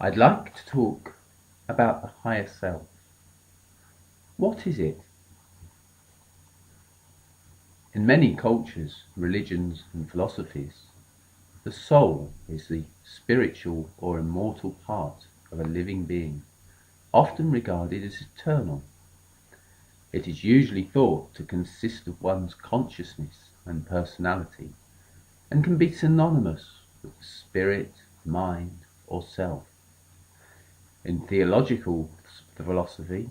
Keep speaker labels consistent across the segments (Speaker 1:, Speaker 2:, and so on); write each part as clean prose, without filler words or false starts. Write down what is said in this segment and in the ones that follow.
Speaker 1: I'd like to talk about the higher self. What is it? In many cultures, religions, and philosophies, the soul is the spiritual or immortal part of a living being, often regarded as eternal. It is usually thought to consist of one's consciousness and personality, and can be synonymous with the spirit, mind, or self. In theological philosophy,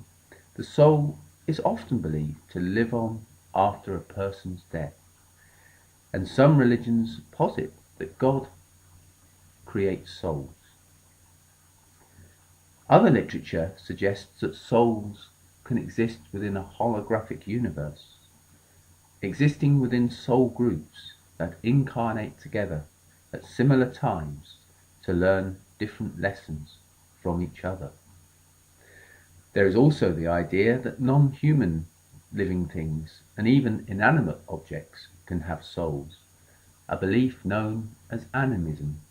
Speaker 1: the soul is often believed to live on after a person's death, and some religions posit that God creates souls. Other literature suggests that souls can exist within a holographic universe, existing within soul groups that incarnate together at similar times to learn different lessons from each other. There is also the idea that non-human living things and even inanimate objects can have souls, a belief known as animism.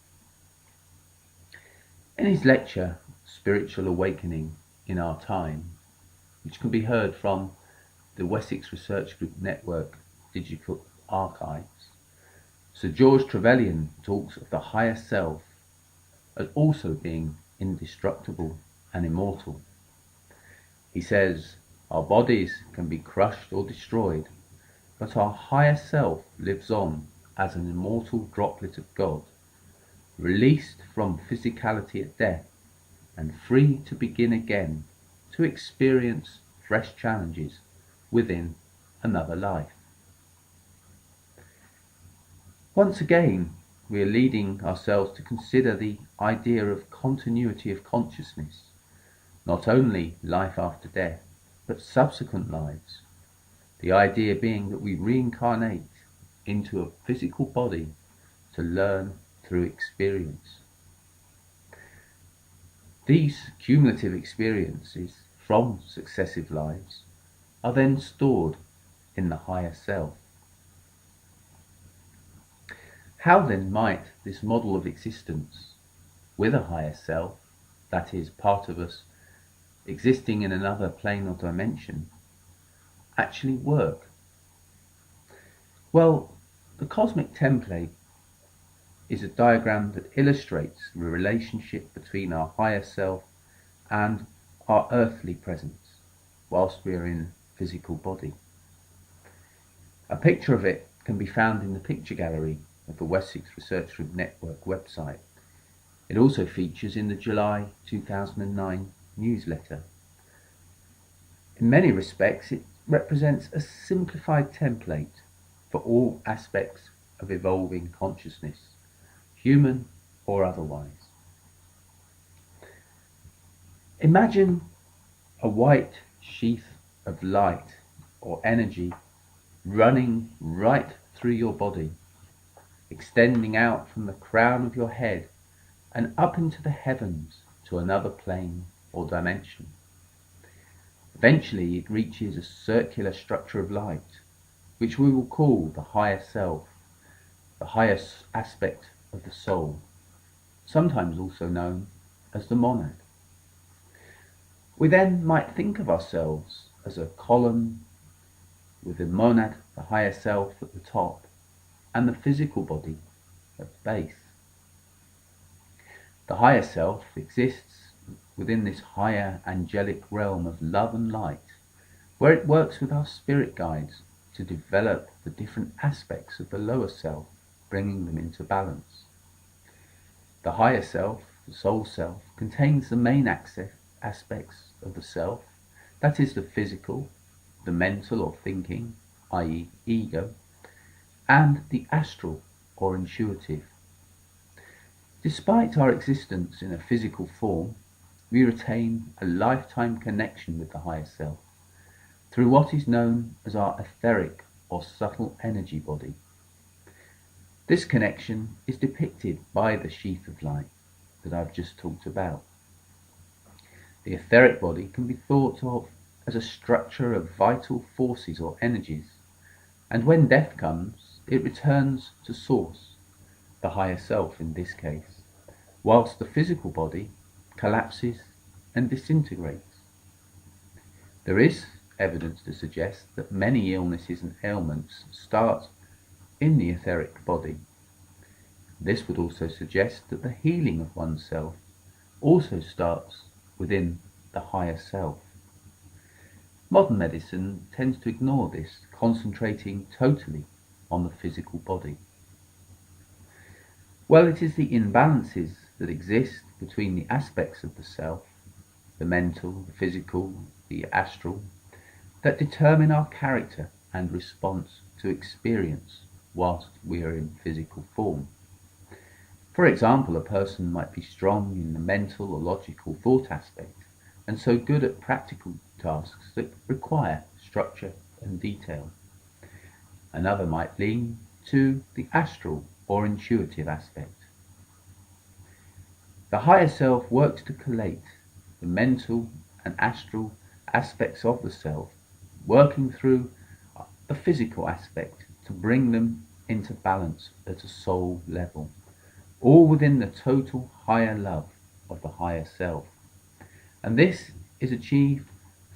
Speaker 1: In his lecture, Spiritual Awakening in Our Time, which can be heard from the Wessex Research Group Network Digital Archives, Sir George Trevelyan talks of the higher self as also being indestructible and immortal. He says, our bodies can be crushed or destroyed, but our higher self lives on as an immortal droplet of God, released from physicality at death and free to begin again to experience fresh challenges within another life. Once again, we are leading ourselves to consider the idea of continuity of consciousness, not only life after death, but subsequent lives. The idea being that we reincarnate into a physical body to learn through experience. These cumulative experiences from successive lives are then stored in the higher self. How then might this model of existence with a higher self, that is, part of us existing in another plane or dimension, actually work? Well, the cosmic template is a diagram that illustrates the relationship between our higher self and our earthly presence whilst we are in physical body. A picture of it can be found in the picture gallery of the Wessex Research Group Network website. It also features in the July 2009 newsletter. In many respects, it represents a simplified template for all aspects of evolving consciousness, human or otherwise. Imagine a white sheath of light or energy running right through your body, extending out from the crown of your head and up into the heavens to another plane or dimension. Eventually it reaches a circular structure of light, which we will call the higher self, the highest aspect of the soul, sometimes also known as the monad. We then might think of ourselves as a column with the monad, the higher self, at the top and the physical body at the base. The higher self exists within this higher angelic realm of love and light, where it works with our spirit guides to develop the different aspects of the lower self, bringing them into balance. The higher self, the soul self, contains the main aspects of the self, that is the physical, the mental or thinking, i.e. ego, and the astral or intuitive. Despite our existence in a physical form, we retain a lifetime connection with the higher self through what is known as our etheric or subtle energy body. This connection is depicted by the sheath of light that I've just talked about. The etheric body can be thought of as a structure of vital forces or energies, and when death comes, it returns to source, the higher self in this case, whilst the physical body collapses and disintegrates. There is evidence to suggest that many illnesses and ailments start in the etheric body. This would also suggest that the healing of oneself also starts within the higher self. Modern medicine tends to ignore this, concentrating totally on the physical body. Well, it is the imbalances that exist between the aspects of the self, the mental, the physical, the astral, that determine our character and response to experience whilst we are in physical form. For example, a person might be strong in the mental or logical thought aspect, and so good at practical tasks that require structure and detail. Another might lean to the astral or intuitive aspect. The higher self works to collate the mental and astral aspects of the self, working through the physical aspect to bring them into balance at a soul level, all within the total higher love of the higher self. And this is achieved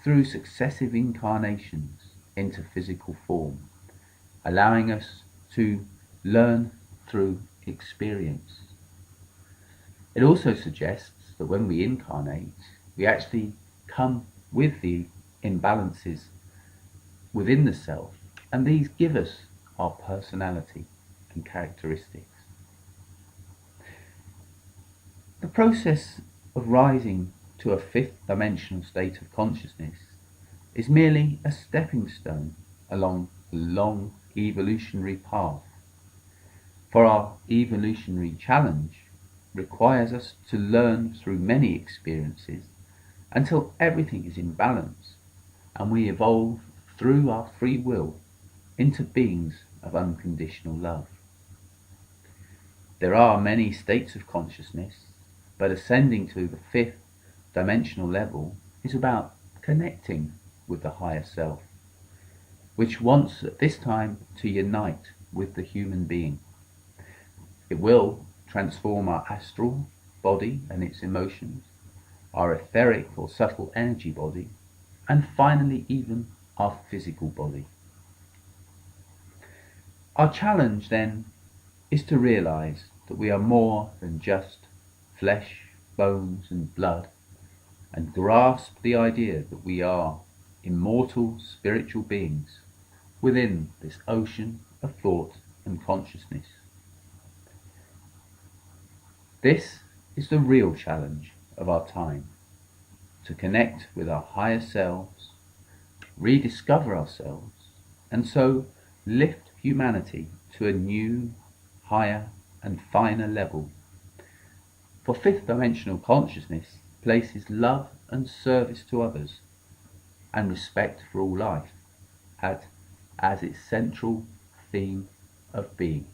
Speaker 1: through successive incarnations into physical form, allowing us to learn through experience. It also suggests that when we incarnate, we actually come with the imbalances within the self, and these give us our personality and characteristics. The process of rising to a fifth dimensional state of consciousness is merely a stepping stone along a long evolutionary path. For our evolutionary challenge requires us to learn through many experiences until everything is in balance and we evolve through our free will into beings of unconditional love. There are many states of consciousness, but ascending to the fifth dimensional level is about connecting with the higher self, which wants at this time to unite with the human being. It will transform our astral body and its emotions, our etheric or subtle energy body, and finally even our physical body. Our challenge then is to realize that we are more than just flesh, bones and blood, and grasp the idea that we are immortal spiritual beings within this ocean of thought and consciousness. This is the real challenge of our time, to connect with our higher selves, rediscover ourselves, and so lift humanity to a new, higher and finer level. For fifth dimensional consciousness places love and service to others and respect for all life as its central theme of being.